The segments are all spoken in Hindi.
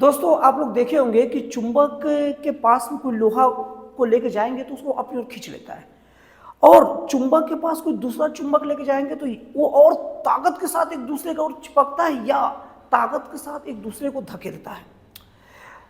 दोस्तों आप लोग देखे होंगे कि चुंबक के पास में कोई लोहा को लेके जाएंगे तो उसको अपनी ओर खींच लेता है, और चुंबक के पास कोई दूसरा चुंबक लेके जाएंगे तो वो और ताकत के साथ एक दूसरे की ओर चिपकता है या ताकत के साथ एक दूसरे को धकेलता है।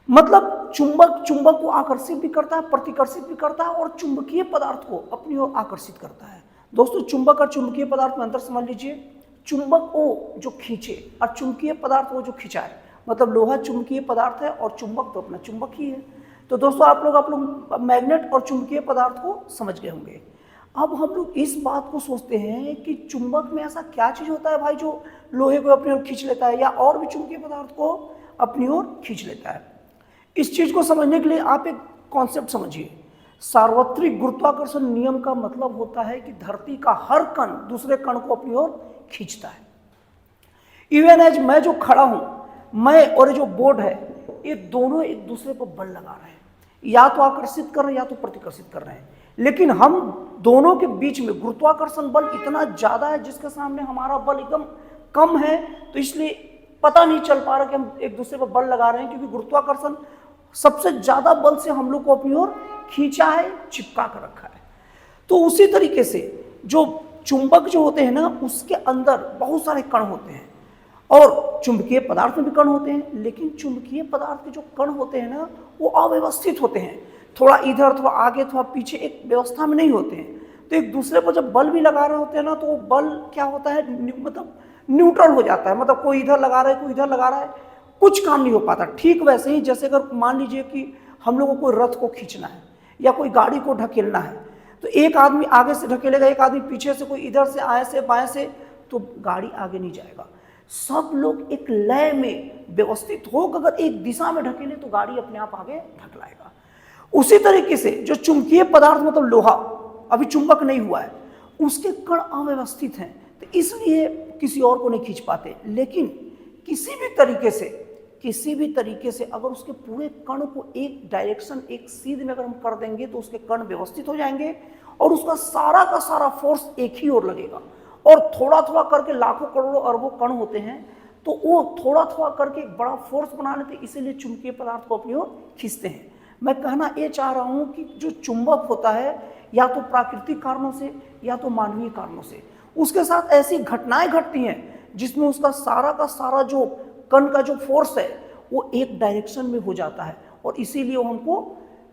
मतलब चुंबक चुंबक को आकर्षित भी करता है, प्रतिकर्षित भी करता है और चुंबकीय पदार्थ को अपनी ओर आकर्षित करता है। दोस्तों चुंबक और चुंबकीय पदार्थ में अंतर समझ लीजिए। चुंबक वो जो खींचे और चुंबकीय पदार्थ वो जो खिंचाए। मतलब लोहा चुंबकीय पदार्थ है और चुंबक तो अपना चुंबक ही है। तो दोस्तों आप लोग मैग्नेट और चुंबकीय पदार्थ को समझ गए होंगे। अब हम लोग इस बात को सोचते हैं कि चुंबक में ऐसा क्या चीज होता है भाई जो लोहे को अपनी ओर खींच लेता है या और भी चुंबकीय पदार्थ को अपनी ओर खींच लेता है। इस चीज को समझने के लिए आप एक कॉन्सेप्ट समझिए। सार्वत्रिक गुरुत्वाकर्षण नियम का मतलब होता है कि धरती का हर कण दूसरे कण को अपनी ओर खींचता है। इवन एज मैं जो खड़ा हूं, मैं और जो बोर्ड है, ये दोनों एक दूसरे पर बल लगा रहे हैं, या तो आकर्षित कर रहे हैं या तो प्रतिकर्षित कर रहे हैं। लेकिन हम दोनों के बीच में गुरुत्वाकर्षण बल इतना ज्यादा है जिसके सामने हमारा बल एकदम कम है, तो इसलिए पता नहीं चल पा रहा कि हम एक दूसरे पर बल लगा रहे हैं, क्योंकि गुरुत्वाकर्षण सबसे ज्यादा बल से हम लोग को अपनी ओर खींचा है, चिपका कर रखा है। तो उसी तरीके से जो चुंबक जो होते हैं ना, उसके अंदर बहुत सारे कण होते हैं और चुंबकीय पदार्थ में भी कण होते हैं, लेकिन चुंबकीय पदार्थ के जो कण होते हैं ना, वो अव्यवस्थित होते हैं। थोड़ा इधर थोड़ा आगे थोड़ा पीछे, एक व्यवस्था में नहीं होते हैं। तो एक दूसरे पर जब बल भी लगा रहे होते हैं ना, तो वो बल क्या होता है, मतलब न्यूट्रल हो जाता है। मतलब कोई इधर लगा रहा है, कोई इधर लगा रहा है, कुछ काम नहीं हो पाता। ठीक वैसे ही जैसे अगर मान लीजिए कि हम लोगों को रथ को खींचना है या कोई गाड़ी को ढकेलना है, तो एक आदमी आगे से ढकेलेगा, एक आदमी पीछे से, कोई इधर से आए से बाएं से, तो गाड़ी आगे नहीं जाएगा। सब लोग एक लय में व्यवस्थित होकर अगर एक दिशा में ढकेले तो गाड़ी अपने आप आगे ढकलाएगा। उसी तरीके से जो चुंबकीय पदार्थ मतलब लोहा अभी चुंबक नहीं हुआ है, उसके कण अव्यवस्थित हैं, तो इसलिए किसी और को नहीं खींच पाते। लेकिन किसी भी तरीके से अगर उसके पूरे कण को एक डायरेक्शन, एक सीध में अगर हम कर देंगे तो उसके कण व्यवस्थित हो जाएंगे और उसका सारा का सारा फोर्स एक ही ओर लगेगा। और थोड़ा थोड़ा करके लाखों करोड़ों अरबों कण होते हैं, तो वो थोड़ा थोड़ा करके एक बड़ा फोर्स बना लेते हैं, इसीलिए चुंबकीय पदार्थ को अपनी ओर खींचते हैं। मैं कहना ये चाह रहा हूं कि जो चुंबक होता है, या तो प्राकृतिक कारणों से या तो मानवीय कारणों से, उसके साथ ऐसी घटनाएं घटती हैं जिसमें उसका सारा का सारा जो कण का जो फोर्स है वो एक डायरेक्शन में हो जाता है, और इसीलिए हमको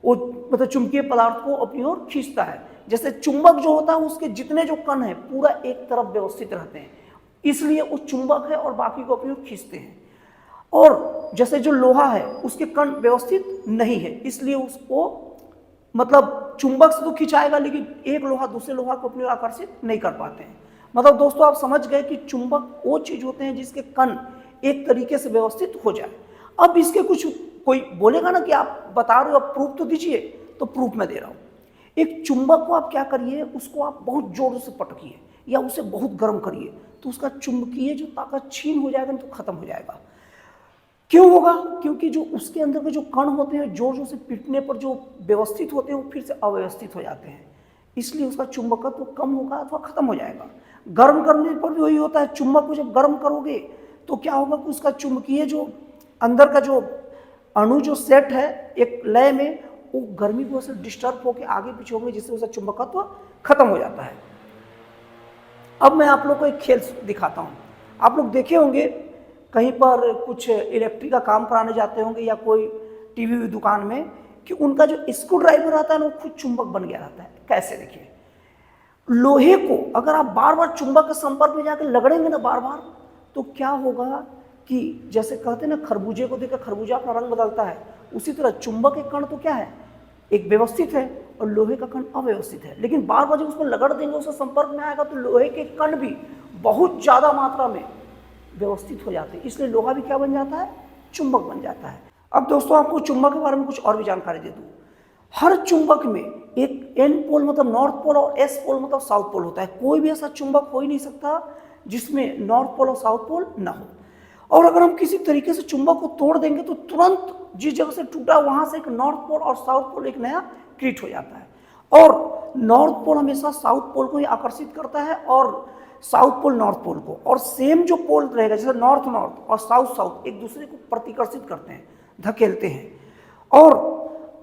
वो मतलब चुंबकीय पदार्थ को अपनी ओर खींचता है। जैसे चुंबक जो होता है उसके जितने जो कण हैं पूरा एक तरफ व्यवस्थित रहते हैं, इसलिए वो चुंबक है और बाकी को अपनी ओर खींचते हैं। और जैसे जो लोहा है उसके कण व्यवस्थित नहीं है, इसलिए उसको मतलब चुंबक से तो खिंचाएगा, लेकिन एक लोहा दूसरे लोहा को अपनी ओर आकर्षित नहीं कर पाते हैं। मतलब दोस्तों आप समझ गए कि चुंबक वो चीज होते हैं जिसके कण एक तरीके से व्यवस्थित हो जाए। अब इसके कुछ कोई बोलेगा ना कि आप बता रहे हो, आप प्रूफ तो दीजिए, तो प्रूफ मैं दे रहा हूं। एक चुंबक को आप क्या करिए, उसको आप बहुत जोर से पटकिए या उसे बहुत गर्म करिए, तो उसका चुंबकीय जो ताकत छीन हो जाएगा, तो खत्म हो जाएगा। क्यों होगा? क्योंकि जो उसके अंदर के जो कण होते हैं जोर जोर से पीटने पर जो व्यवस्थित होते हैं वो फिर से अव्यवस्थित हो जाते हैं, इसलिए उसका चुंबकत्व कम होगा अथवा खत्म हो जाएगा। गर्म करने पर भी वही होता है। चुंबक को जब गर्म करोगे तो क्या होगा कि उसका चुंबकीय जो अंदर का जो अणु जो सेट है एक लय में, वो गर्मी की वजह से डिस्टर्ब होकर आगे पीछे होंगे, जिससे उसका चुंबकत्व खत्म हो जाता है। अब मैं आप लोग को एक खेल दिखाता हूँ। आप लोग देखे होंगे कहीं पर कुछ इलेक्ट्रिक का काम कराने जाते होंगे या कोई टीवी दुकान में, कि उनका जो स्क्रू ड्राइवर आता है ना, वो खुद चुंबक बन गया रहता है। कैसे? देखिए, लोहे को अगर आप बार बार चुंबक के संपर्क में जाकर लगड़ेंगे ना बार बार, तो क्या होगा कि जैसे कहते हैं ना, खरबूजे को देखकर खरबूजा अपना रंग बदलता है, उसी तरह चुंबक के कण तो क्या है, एक व्यवस्थित है और लोहे का कण अव्यवस्थित है। लेकिन बार बार जब उसको लगड़ देंगे, उसके संपर्क में आएगा, तो लोहे के कण भी बहुत ज्यादा मात्रा में व्यवस्थित हो जाते हैं, इसलिए लोहा भी क्या बन जाता है, चुंबक बन जाता है। अब दोस्तों आपको चुंबक के बारे में कुछ और भी जानकारी दे दूं। हर चुंबक में एक एन पोल मतलब नॉर्थ पोल और एस पोल मतलब साउथ पोल होता है। कोई भी ऐसा चुंबक हो ही नहीं सकता जिसमें नॉर्थ पोल और साउथ पोल ना हो। और अगर हम किसी तरीके से चुंबक को तोड़ देंगे तो तुरंत जिस जगह से टूटा वहां से एक नॉर्थ पोल और साउथ पोल एक नया क्रिएट हो जाता है। और नॉर्थ पोल हमेशा साउथ पोल को ही आकर्षित करता है और साउथ पोल नॉर्थ पोल को, और सेम जो पोल रहेगा जैसे नॉर्थ नॉर्थ और साउथ साउथ एक दूसरे को प्रतिकर्षित करते हैं। धकेलते हैं। और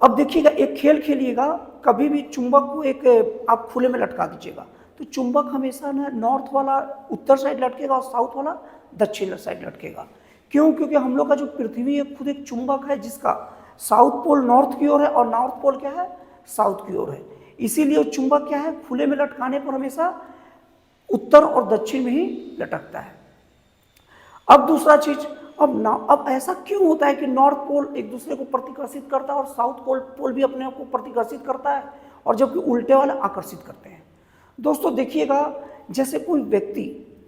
अब देखिएगा, एक खेल खेलिएगा, कभी भी चुंबक को एक आप खुले में लटका दीजिएगा तो चुंबक हमेशा ना नॉर्थ वाला उत्तर साइड लटकेगा और साउथ वाला दक्षिण साइड लटकेगा। क्यों? क्योंकि हम लोग का जो पृथ्वी है खुद एक चुंबक है जिसका साउथ पोल नॉर्थ की ओर है और नॉर्थ पोल क्या है, साउथ की ओर है। इसीलिए चुंबक क्या है, खुले में लटकाने पर हमेशा उत्तर और दक्षिण में ही लटकता है। अब दूसरा चीज, अब ऐसा क्यों होता है कि नॉर्थ पोल एक दूसरे को प्रतिकर्षित करता है और साउथ पोल भी अपने आप को प्रतिकर्षित करता है, और जबकि उल्टे वाले आकर्षित करते हैं। दोस्तों देखिएगा, जैसे कोई व्यक्ति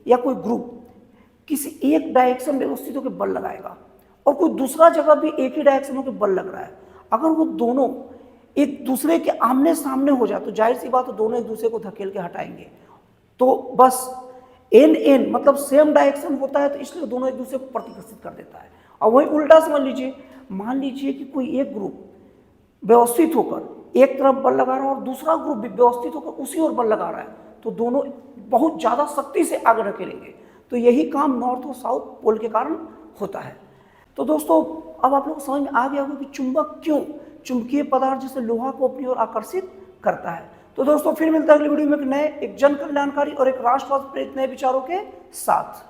या कोई ग्रुप किसी एक डायरेक्शन में व्यवस्थित होकर बल लगाएगा और कोई दूसरा जगह भी एक ही डायरेक्शन होकर बल लग रहा है, अगर वो दोनों एक दूसरे के आमने सामने हो जाए तो जाहिर सी बात, तो दोनों एक दूसरे को धकेल के हटाएंगे। तो बस एन मतलब सेम डायरेक्शन होता है, तो इसलिए दोनों एक दूसरे को प्रतिकर्षित कर देता है। और वही उल्टा समझ लीजिए, मान लीजिए कि कोई एक ग्रुप व्यवस्थित होकर एक तरफ बल लगा रहा है और दूसरा ग्रुप भी व्यवस्थित होकर उसी ओर बल लगा रहा है, तो दोनों बहुत ज़्यादा सख्ती से आगे धकेलेंगे। तो यही काम नॉर्थ और साउथ पोल के कारण होता है। तो दोस्तों अब आप लोग को समझ में आ गया होगा कि चुंबक क्यों चुंबकीय पदार्थ जैसे लोहा को अपनी ओर आकर्षित करता है। तो दोस्तों फिर मिलता है अगली वीडियो में एक नए, एक जन कल्याणकारी और एक राष्ट्रवाद प्रेरित नए विचारों के साथ।